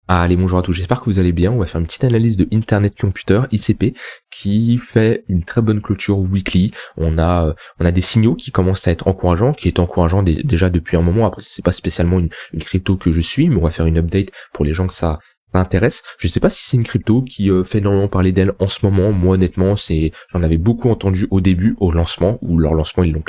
Allez, bonjour à tous, j'espère que vous allez bien. On va faire une petite analyse de Internet Computer, ICP, qui fait une très bonne clôture weekly. On a des signaux qui commencent à être encourageants, qui est encourageant déjà depuis un moment. Après, c'est pas spécialement une crypto que je suis, mais on va faire une update pour les gens que ça intéresse. Je sais pas si c'est une crypto qui fait énormément parler d'elle en ce moment. Moi, honnêtement, j'en avais beaucoup entendu au début, au lancement, où leur lancement, ils l'ont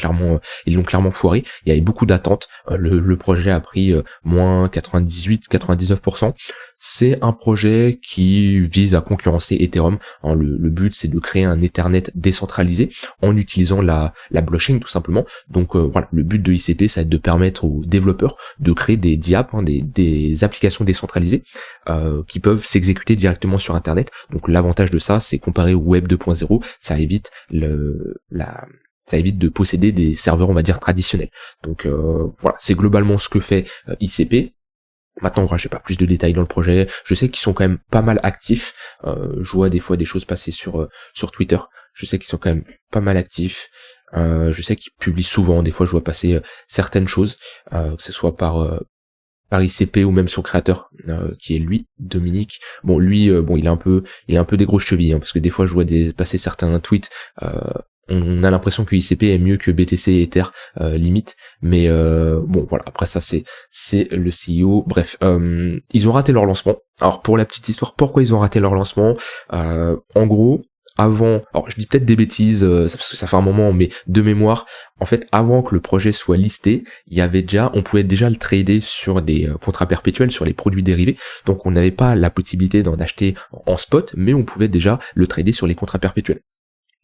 clairement foiré. Il y avait beaucoup d'attentes. Le projet a pris moins 98-99%. C'est un projet qui vise à concurrencer Ethereum. Le but, c'est de créer un Ethernet décentralisé en utilisant la blockchain, tout simplement. Donc voilà, le but de ICP, ça va être de permettre aux développeurs de créer des apps, des applications décentralisées qui peuvent s'exécuter directement sur Internet. Donc l'avantage de ça, c'est comparé au Web 2.0, ça évite de posséder des serveurs, on va dire, traditionnels. Donc voilà, c'est globalement ce que fait ICP. Maintenant, voilà, j'ai pas plus de détails dans le projet. Je sais qu'ils sont quand même pas mal actifs. Je vois des fois des choses passer sur Twitter. Je sais qu'ils sont quand même pas mal actifs. Je sais qu'ils publient souvent. Des fois, je vois passer certaines choses, que ce soit par ICP ou même son créateur, qui est lui, Dominique. Bon, lui, il a un peu des grosses chevilles, parce que des fois, je vois passer certains tweets. On a l'impression que ICP est mieux que BTC et Ether limite, mais bon voilà, après ça c'est le CEO. Bref, ils ont raté leur lancement. Alors pour la petite histoire, pourquoi ils ont raté leur lancement, en gros, alors je dis peut-être des bêtises parce que ça fait un moment, mais de mémoire, en fait avant que le projet soit listé, on pouvait déjà le trader sur des contrats perpétuels, sur les produits dérivés. Donc on n'avait pas la possibilité d'en acheter en spot, mais on pouvait déjà le trader sur les contrats perpétuels.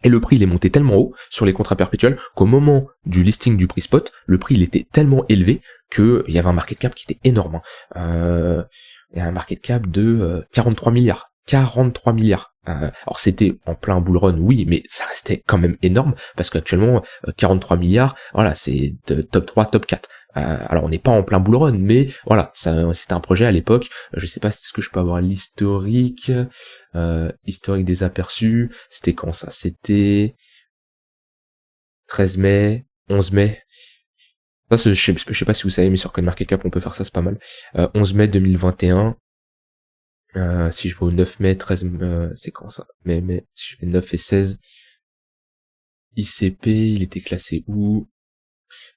Et le prix, il est monté tellement haut sur les contrats perpétuels qu'au moment du listing du prix spot, le prix, il était tellement élevé qu'il y avait un market cap qui était énorme. Il y a un market cap de 43 milliards. 43 milliards. Alors c'était en plein bull run, oui, mais ça restait quand même énorme, parce qu'actuellement, 43 milliards, voilà, c'est top 3, top 4. Alors on n'est pas en plein bull run, mais voilà, c'était un projet à l'époque. Je sais pas si je peux avoir l'historique. Historique des aperçus, c'était quand ça? C'était 13 mai, 11 mai. Ça, je sais pas si vous savez, mais sur CoinMarketCap, on peut faire ça, c'est pas mal. 11 mai 2021. Si je vais au 9 mai, 13 c'est quand ça? Mais si je fais 9 et 16. ICP, il était classé où?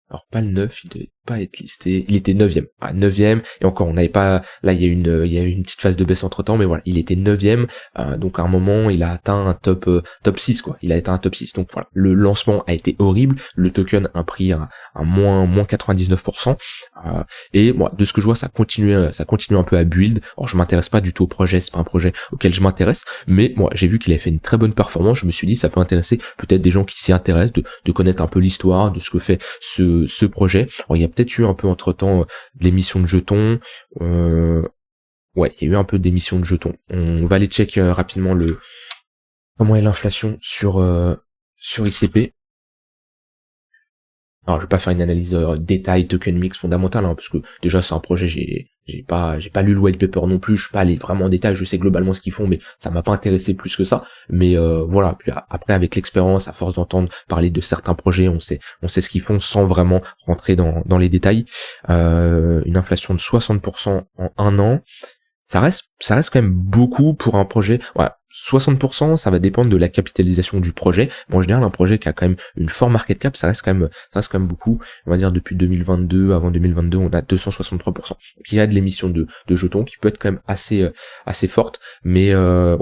Alors pas le 9, il devait pas être listé. Il était 9ème. 9ème. Et encore, on n'avait pas. Là, il y a eu une petite phase de baisse entre temps, mais voilà, il était 9ème. Donc à un moment, il a atteint un top 6, quoi. Il a atteint un top 6. Donc voilà. Le lancement a été horrible. Le token a pris un moins 99%. Et moi, de ce que je vois, ça continue un peu à build. Alors je m'intéresse pas du tout au projet, c'est pas un projet auquel je m'intéresse, mais moi j'ai vu qu'il avait fait une très bonne performance. Je me suis dit ça peut intéresser peut-être des gens qui s'y intéressent, de connaître un peu l'histoire de ce que fait ce projet. Alors il y a peut-être eu un peu entre temps de l'émission de jetons. Ouais, il y a eu un peu d'émission de jetons. On va aller check rapidement comment est l'inflation sur ICP. Alors je vais pas faire une analyse détail token mix fondamentale, parce que déjà c'est un projet, j'ai pas lu le white paper non plus, je suis pas allé vraiment en détail, je sais globalement ce qu'ils font, mais ça m'a pas intéressé plus que ça. Mais voilà, puis après avec l'expérience, à force d'entendre parler de certains projets, on sait ce qu'ils font sans vraiment rentrer dans les détails. Une inflation de 60% en un an, ça reste quand même beaucoup pour un projet. Ouais, 60%, ça va dépendre de la capitalisation du projet. Bon, en général, un projet qui a quand même une forte market cap, ça reste quand même beaucoup. On va dire depuis 2022, avant 2022, on a 263%. Donc il y a de l'émission de jetons qui peut être quand même assez forte, mais ouais,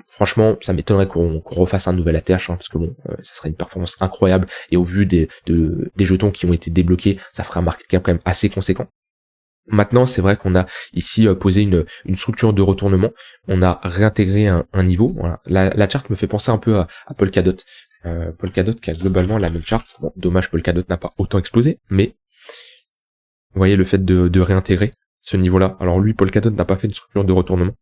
franchement, ça m'étonnerait qu'on refasse un nouvel ATH, parce que bon, ça serait une performance incroyable, et au vu des jetons qui ont été débloqués, ça ferait un market cap quand même assez conséquent. Maintenant, c'est vrai qu'on a ici posé une structure de retournement, on a réintégré un niveau. Voilà. La charte me fait penser un peu à Polkadot. Polkadot qui a globalement la même charte. Bon, dommage, Polkadot n'a pas autant explosé, mais vous voyez le fait de réintégrer ce niveau-là. Alors lui, Polkadot n'a pas fait une structure de retournement.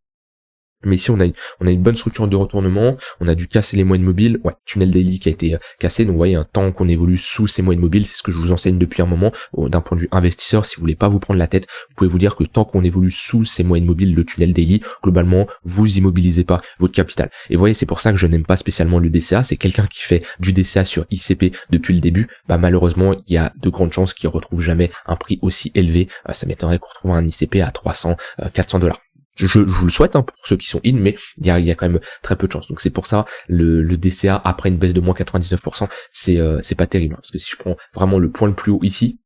Mais ici on a une bonne structure de retournement, on a dû casser les moyennes mobiles, ouais, tunnel daily qui a été cassé, donc vous voyez, un temps qu'on évolue sous ces moyennes mobiles, c'est ce que je vous enseigne depuis un moment. D'un point de vue investisseur, si vous voulez pas vous prendre la tête, vous pouvez vous dire que tant qu'on évolue sous ces moyennes mobiles, le tunnel daily, globalement, vous immobilisez pas votre capital. Et vous voyez, c'est pour ça que je n'aime pas spécialement le DCA, c'est quelqu'un qui fait du DCA sur ICP depuis le début, malheureusement, il y a de grandes chances qu'il retrouve jamais un prix aussi élevé. Ça m'étonnerait qu'on retrouve un ICP à 300, $400. Je vous le souhaite, hein, pour ceux qui sont in, mais il y a quand même très peu de chance. Donc c'est pour ça le DCA après une baisse de moins 99%, c'est pas terrible, hein, parce que si je prends vraiment le point le plus haut ici,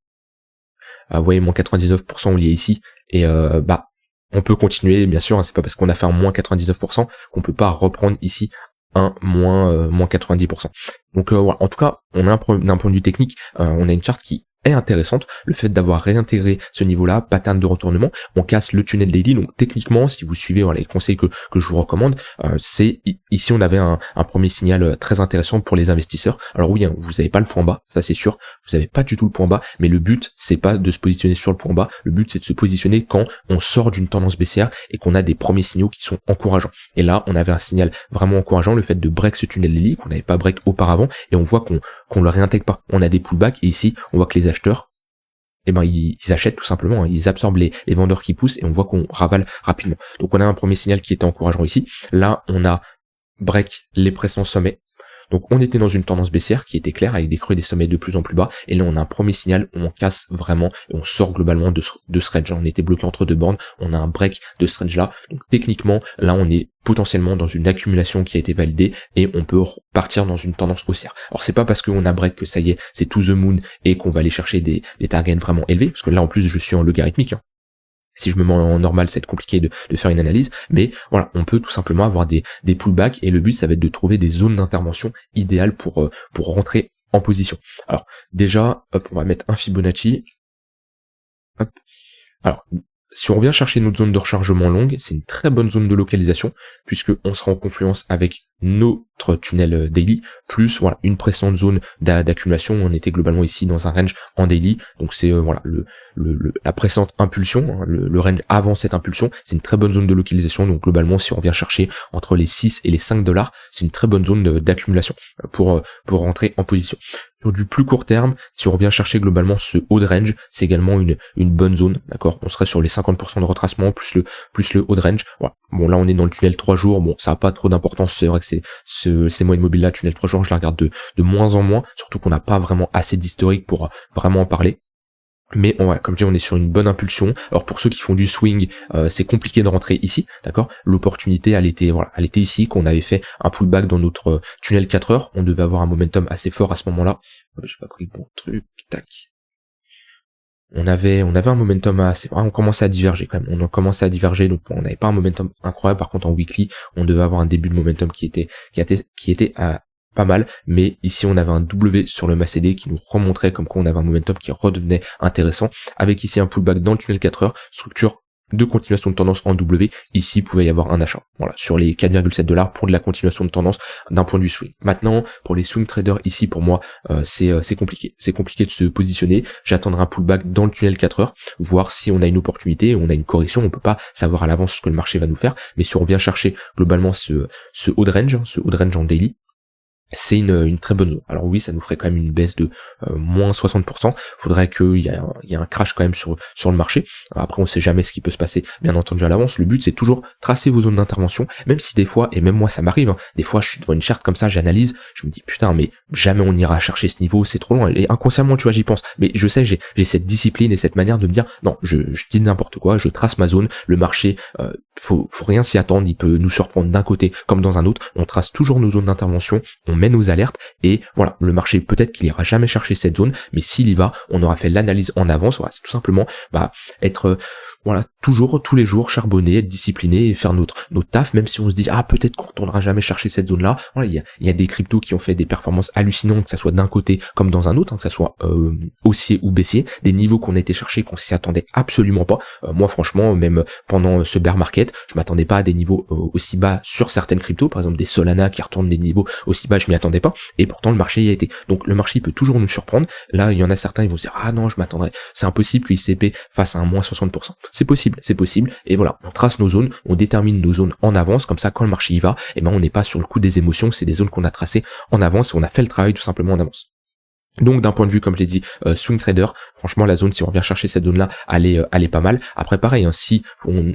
vous voyez, moins 99% on y est ici, et on peut continuer, bien sûr, hein, c'est pas parce qu'on a fait un moins 99% qu'on peut pas reprendre ici un moins 90%. Donc voilà, en tout cas, on a d'un point de vue technique, on a une charte qui est intéressante, le fait d'avoir réintégré ce niveau-là, pattern de retournement, on casse le tunnel daily, donc techniquement, si vous suivez les conseils que je vous recommande, c'est ici on avait un premier signal très intéressant pour les investisseurs. Alors oui, hein, vous n'avez pas le point bas, ça c'est sûr, vous n'avez pas du tout le point bas, mais le but c'est pas de se positionner sur le point bas, le but c'est de se positionner quand on sort d'une tendance baissière et qu'on a des premiers signaux qui sont encourageants. Et là, on avait un signal vraiment encourageant, le fait de break ce tunnel daily, qu'on n'avait pas break auparavant, et on voit qu'on le réintègre pas. On a des pullbacks, et ici, on voit que les acheteurs, ils achètent tout simplement, hein, ils absorbent les vendeurs qui poussent, et on voit qu'on ravale rapidement. Donc on a un premier signal qui était encourageant ici. Là, on a break les précédents sommets. Donc on était dans une tendance baissière qui était claire, avec des creux et des sommets de plus en plus bas, et là on a un premier signal où on casse vraiment, et on sort globalement de ce range. On était bloqué entre deux bornes, on a un break de ce range là, donc techniquement, là on est potentiellement dans une accumulation qui a été validée, et on peut repartir dans une tendance haussière. Alors c'est pas parce qu'on a break que ça y est, c'est to the moon, et qu'on va aller chercher des targets vraiment élevés, parce que là en plus je suis en logarithmique, hein. Si je me mets en normal, ça va être compliqué de faire une analyse, mais voilà, on peut tout simplement avoir des pullbacks, et le but ça va être de trouver des zones d'intervention idéales pour rentrer en position. Alors déjà, hop, on va mettre un Fibonacci. Hop. Alors, si on revient chercher notre zone de rechargement longue, c'est une très bonne zone de localisation, puisque on sera en confluence avec notre tunnel daily, plus voilà une précédente zone d'accumulation. On était globalement ici dans un range en daily, donc c'est voilà la précédente impulsion, hein, le range avant cette impulsion, c'est une très bonne zone de localisation. Donc globalement, si on vient chercher entre les 6 et les 5 $, c'est une très bonne zone d'accumulation pour rentrer en position. Sur du plus court terme, si on revient chercher globalement ce haut de range, c'est également une bonne zone, d'accord. On serait sur les 50% de retracement plus le haut de range. Voilà. Bon, là on est dans le tunnel 3 jours, bon ça a pas trop d'importance, c'est vrai que ces moyennes mobiles là, tunnel 3 jours, je la regarde de moins en moins, surtout qu'on n'a pas vraiment assez d'historique pour vraiment en parler. Mais comme je dis, on est sur une bonne impulsion. Alors pour ceux qui font du swing, c'est compliqué de rentrer ici, d'accord. L'opportunité, elle était ici, qu'on avait fait un pullback dans notre tunnel 4 heures. On devait avoir un momentum assez fort à ce moment-là. J'ai pas pris le bon truc, tac. On avait un momentum assez, on commençait à diverger quand même. On a commencé à diverger, donc on n'avait pas un momentum incroyable. Par contre, en weekly, on devait avoir un début de momentum qui était pas mal, mais ici on avait un W sur le MACD qui nous remontrait comme quoi on avait un momentum qui redevenait intéressant, avec ici un pullback dans le tunnel 4 heures, structure de continuation de tendance en W, ici pouvait y avoir un achat, voilà, sur les 4,7 $ pour de la continuation de tendance d'un point de vue swing. Maintenant, pour les swing traders, ici pour moi, c'est compliqué de se positionner. J'attendrai un pullback dans le tunnel 4 heures, voir si on a une opportunité, on a une correction, on peut pas savoir à l'avance ce que le marché va nous faire, mais si on vient chercher globalement ce haut de range en daily, c'est une très bonne zone. Alors oui, ça nous ferait quand même une baisse de moins 60%. Faudrait qu'il y ait un crash quand même sur le marché. Après, on sait jamais ce qui peut se passer, bien entendu, à l'avance. Le but, c'est toujours tracer vos zones d'intervention, même si des fois, et même moi ça m'arrive, hein, des fois je suis devant une charte comme ça, j'analyse, je me dis putain, mais jamais on ira chercher ce niveau, c'est trop loin. Et inconsciemment, tu vois, j'y pense. Mais je sais, j'ai cette discipline et cette manière de me dire, non, je dis n'importe quoi, je trace ma zone, le marché, faut rien s'y attendre, il peut nous surprendre d'un côté comme dans un autre. On trace toujours nos zones d'intervention, on met nos alertes, et voilà, le marché peut-être qu'il ira jamais chercher cette zone, mais s'il y va, on aura fait l'analyse en avance. Voilà, c'est tout simplement être toujours, tous les jours, charbonner, être discipliné et faire notre taf, même si on se dit, peut-être qu'on retournera jamais chercher cette zone-là. Voilà, il y a des cryptos qui ont fait des performances hallucinantes, que ça soit d'un côté comme dans un autre, hein, que ça soit haussier ou baissier, des niveaux qu'on a été chercher, qu'on s'y attendait absolument pas. Moi, franchement, même pendant ce bear market, je m'attendais pas à des niveaux aussi bas sur certaines cryptos, par exemple des Solana qui retournent des niveaux aussi bas, je m'y attendais pas, et pourtant le marché y a été. Donc le marché peut toujours nous surprendre. Là, il y en a certains, ils vont se dire, non, je m'attendrais, c'est impossible que ICP fasse un moins 60%. C'est possible, et voilà, on trace nos zones, on détermine nos zones en avance, comme ça quand le marché y va, on n'est pas sur le coup des émotions, c'est des zones qu'on a tracées en avance, et on a fait le travail tout simplement en avance. Donc d'un point de vue, comme je l'ai dit, swing trader, franchement la zone, si on vient chercher cette zone-là, elle est pas mal. Après pareil, hein, si on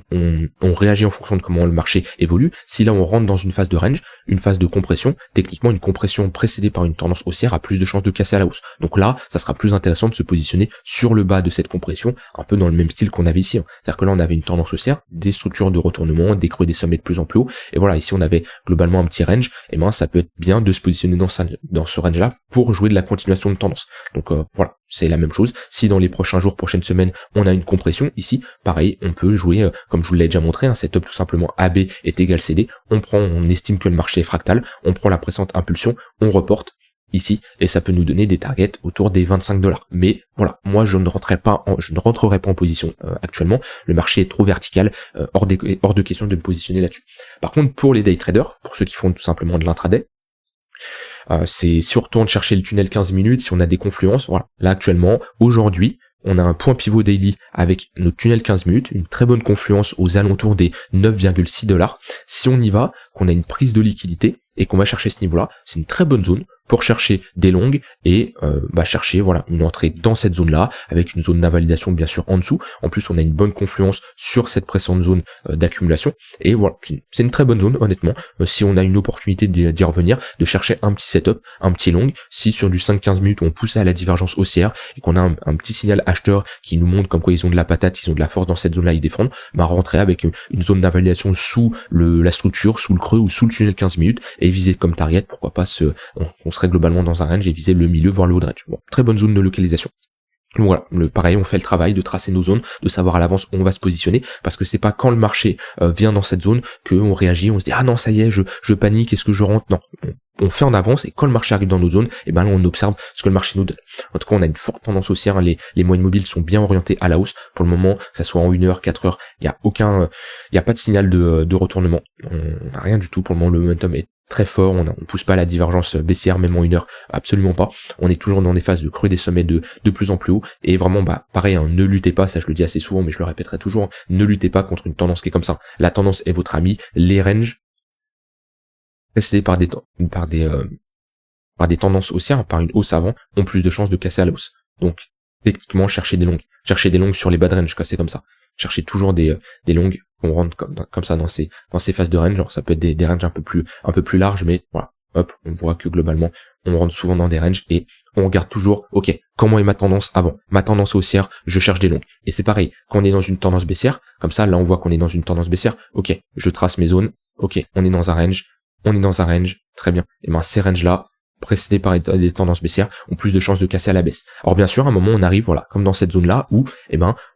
réagit en fonction de comment le marché évolue, si là on rentre dans une phase de range, une phase de compression, techniquement une compression précédée par une tendance haussière a plus de chances de casser à la hausse. Donc là, ça sera plus intéressant de se positionner sur le bas de cette compression, un peu dans le même style qu'on avait ici. C'est-à-dire que là on avait une tendance haussière, des structures de retournement, des creux des sommets de plus en plus haut, et voilà, ici on avait globalement un petit range, et ben ça peut être bien de se positionner dans ce range-là pour jouer de la continuation de tendance. Donc voilà, c'est la même chose. Si dans les prochains jours, prochaines semaines, on a une compression, ici, pareil, on peut jouer, comme je vous l'ai déjà montré, un setup tout simplement AB est égal CD, on estime que le marché est fractal, on prend la précédente impulsion, on reporte ici, et ça peut nous donner des targets autour des 25$. Mais voilà, moi je ne rentrerai pas en position actuellement, le marché est trop vertical, hors de question de me positionner là-dessus. Par contre, pour les day traders, pour ceux qui font tout simplement de l'intraday, c'est si on retourne chercher le tunnel 15 minutes, si on a des confluences, voilà. Là actuellement, aujourd'hui, on a un point pivot daily avec notre tunnel 15 minutes, une très bonne confluence aux alentours des 9,6$. Si on y va, qu'on a une prise de liquidité et qu'on va chercher ce niveau-là, c'est une très bonne zone pour chercher des longues et chercher voilà une entrée dans cette zone-là avec une zone d'invalidation bien sûr en dessous. En plus, on a une bonne confluence sur cette précédente zone d'accumulation et voilà, c'est une très bonne zone honnêtement. Si on a une opportunité d'y revenir, de chercher un petit setup, un petit long, si sur du 5-15 minutes on pousse à la divergence haussière et qu'on a un petit signal acheteur qui nous montre comme quoi ils ont de la patate, ils ont de la force dans cette zone-là, ils défendent, rentrer avec une zone d'invalidation sous la structure, sous le creux ou sous le tunnel 15 minutes et viser comme target, pourquoi pas on serait globalement dans un range et viser le milieu voire le haut de range. Bon, très bonne zone de localisation. Donc voilà, pareil, on fait le travail de tracer nos zones, de savoir à l'avance où on va se positionner, parce que c'est pas quand le marché vient dans cette zone qu'on réagit, on se dit ah non ça y est, je panique, est-ce que je rentre? Non, on fait en avance et quand le marché arrive dans nos zones, et ben là on observe ce que le marché nous donne. En tout cas, on a une forte tendance haussière, les moyennes mobiles sont bien orientées à la hausse. Pour le moment, que ça soit en 1 heure, 4 heures, il y a pas de signal de retournement. On n'a rien du tout pour le moment, le momentum est très fort, on pousse pas la divergence baissière même en 1 heure, absolument pas. On est toujours dans des phases de creux des sommets de plus en plus haut et vraiment pareil, ne luttez pas, ça je le dis assez souvent mais je le répéterai toujours, ne luttez pas contre une tendance qui est comme ça. La tendance est votre ami, les ranges précédés par des tendances haussières, par une hausse avant, ont plus de chances de casser à la hausse. Donc techniquement cherchez des longues sur les bas de range, c'est comme ça. Cherchez toujours des longues. On rentre comme ça dans ces phases de range, genre ça peut être des ranges un peu plus larges, mais voilà, hop, on voit que globalement, on rentre souvent dans des ranges et on regarde toujours, ok, comment est ma tendance avant? Ma tendance haussière, je cherche des longues. Et c'est pareil, quand on est dans une tendance baissière, comme ça, là on voit qu'on est dans une tendance baissière, ok, je trace mes zones, ok, on est dans un range, très bien. Et ces ranges-là, précédés par des tendances baissières, ont plus de chances de casser à la baisse. Alors bien sûr, à un moment, on arrive, voilà, comme dans cette zone-là, où,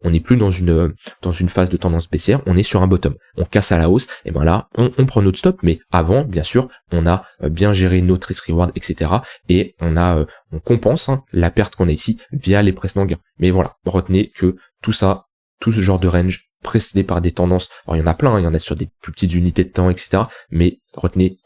on n'est plus dans une phase de tendance baissière, on est sur un bottom. On casse à la hausse, et là, on prend notre stop, mais avant, bien sûr, on a bien géré notre risk reward, etc. Et on compense la perte qu'on a ici via les précédents gains. Mais voilà, retenez que tout ce genre de range, précédé par des tendances, alors il y en a plein, il y en a sur des plus petites unités de temps, etc. Mais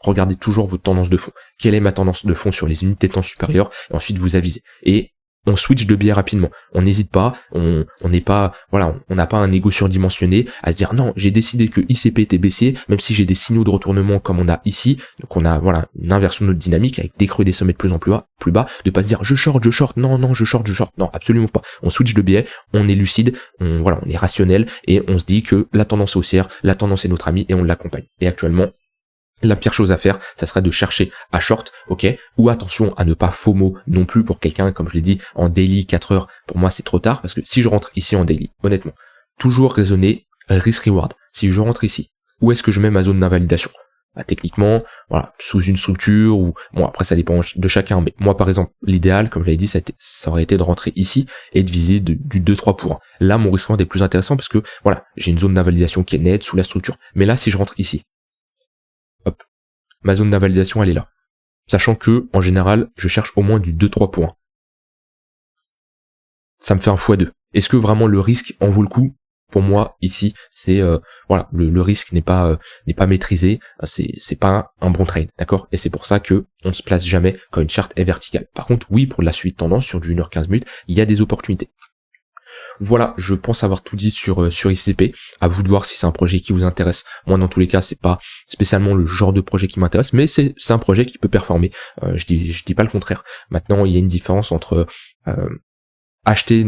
regardez toujours votre tendance de fond. Quelle est ma tendance de fond sur les unités de temps supérieures, et ensuite vous avisez. Et on switch de biais rapidement. On n'hésite pas, on n'est pas, voilà, on n'a pas un ego surdimensionné à se dire non, j'ai décidé que ICP était baissier, même si j'ai des signaux de retournement comme on a ici, donc on a, voilà, une inversion de notre dynamique avec des creux des sommets de plus en plus bas, de pas se dire je short, non, je short, non, absolument pas. On switch de biais, on est lucide, on est rationnel et on se dit que la tendance est haussière, la tendance est notre amie et on l'accompagne. Et actuellement, la pire chose à faire, ça serait de chercher à short, ok, ou attention à ne pas FOMO non plus pour quelqu'un, comme je l'ai dit, en daily 4 heures, pour moi c'est trop tard, parce que si je rentre ici en daily, honnêtement, toujours raisonner risk-reward. Si je rentre ici, où est-ce que je mets ma zone d'invalidation? Techniquement, voilà, sous une structure, ou bon après ça dépend de chacun, mais moi par exemple, l'idéal, comme je l'avais dit, ça aurait été de rentrer ici et de viser du 2-3 pour 1. Là, mon risk-reward est plus intéressant parce que, voilà, j'ai une zone d'invalidation qui est nette sous la structure. Mais là, si je rentre ici, hop, ma zone d'invalidation elle est là. Sachant que, en général, je cherche au moins du 2-3 pour 1. Ça me fait un x2. Est-ce que vraiment le risque en vaut le coup? Pour moi, ici, c'est voilà, le risque n'est pas maîtrisé, c'est pas un bon trade, d'accord? Et c'est pour ça que on se place jamais quand une charte est verticale. Par contre, oui, pour la suite tendance sur du 1h15 minutes, il y a des opportunités. Voilà, je pense avoir tout dit sur ICP. À vous de voir si c'est un projet qui vous intéresse. Moi, dans tous les cas, c'est pas spécialement le genre de projet qui m'intéresse, mais c'est un projet qui peut performer. Je dis pas le contraire. Maintenant, il y a une différence entre acheter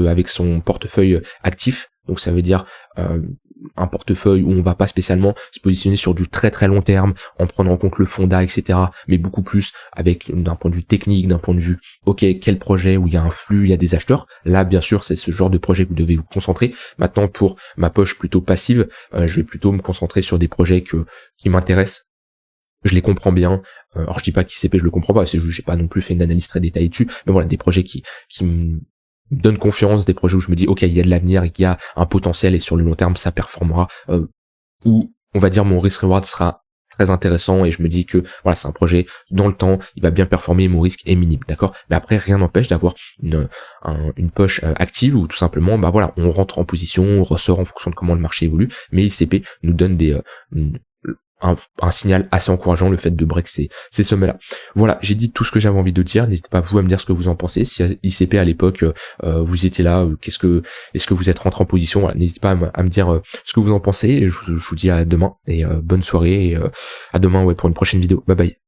avec son portefeuille actif, donc ça veut dire un portefeuille où on va pas spécialement se positionner sur du très très long terme en prenant en compte le fonda, etc., mais beaucoup plus avec d'un point de vue technique, d'un point de vue ok, quel projet où il y a un flux, il y a des acheteurs. Là, bien sûr, c'est ce genre de projet que vous devez vous concentrer. Maintenant, pour ma poche plutôt passive, je vais plutôt me concentrer sur des projets qui m'intéressent. Je les comprends bien. Alors je dis pas qu'ICP je le comprends pas, c'est juste j'ai pas non plus fait une analyse très détaillée dessus, mais voilà, des projets qui me donnent confiance, des projets où je me dis ok, il y a de l'avenir et qu'il y a un potentiel et sur le long terme ça performera, où on va dire mon risk reward sera très intéressant et je me dis que voilà, c'est un projet dans le temps, il va bien performer, mon risque est minime, d'accord. Mais après rien n'empêche d'avoir une poche active où tout simplement bah voilà, on rentre en position, on ressort en fonction de comment le marché évolue, mais ICP nous donne un signal assez encourageant, le fait de break ces sommets-là. Voilà, j'ai dit tout ce que j'avais envie de dire. N'hésitez pas vous à me dire ce que vous en pensez. Si ICP à l'époque vous étiez là, est-ce que vous êtes rentré en position, voilà, n'hésitez pas à me dire ce que vous en pensez. Et je vous dis à demain et bonne soirée et à demain pour une prochaine vidéo. Bye bye.